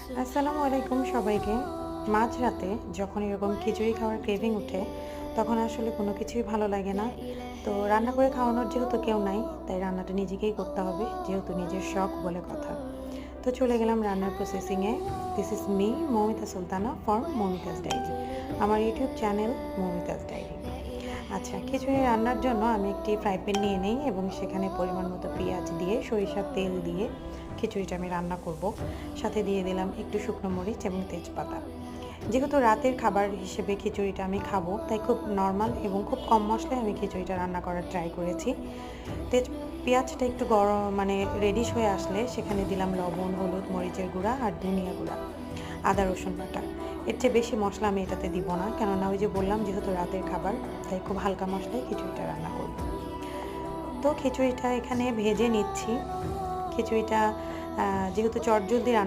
আসসালামু আলাইকুম সবাইকে। মাঝরাতে যখন এরকম খিচুড়ি খাওয়ার ক্রেভিং উঠে, তখন আসলে কোনো কিছুই ভালো লাগে না। তো রান্না করে খাওয়ানোর যেহেতু কেউ নাই, তাই রান্নাটা নিজেকেই করতে হবে, যেহেতু নিজের শখ বলে কথা। তো চলে গেলাম রান্নার প্রসেসিং এ। This is me Moumita Sultana for Moumita's diary. আমার ইউটিউব চ্যানেল মৌমিতাস ডায়েরি। আচ্ছা, খিচুড়ি রান্নার জন্য আমি একটি ফ্রাই প্যান নিয়ে নেই এবং সেখানে পরিমাণ মতো পেঁয়াজ দিয়ে সরিষার তেল দিয়ে খিচুড়িটা আমি রান্না করব। সাথে দিয়ে দিলাম একটু শুকনো মরিচ এবং তেজপাতা। যেহেতু রাতের খাবার হিসেবে খিচুড়িটা আমি খাবো, তাই খুব নর্মাল এবং খুব কম মশলায় আমি খিচুড়িটা রান্না করার ট্রাই করেছি। তেজ পেঁয়াজটা একটু গরম মানে রেডিশ হয়ে আসলে সেখানে দিলাম লবণ, হলুদ, মরিচের গুঁড়া আর ধনিয়া গুঁড়া, আদা রসুন বাটা। এর চেয়ে বেশি মশলা আমি এটাতে দিব না, কেননা ওই যে বললাম যেহেতু রাতের খাবার, তাই খুব হালকা মশলায় খিচুড়িটা রান্না করব। তো খিচুড়িটা এখানে ভেজে নিচ্ছি। খিচুড়িটা যেহেতু চটজলদি রান্না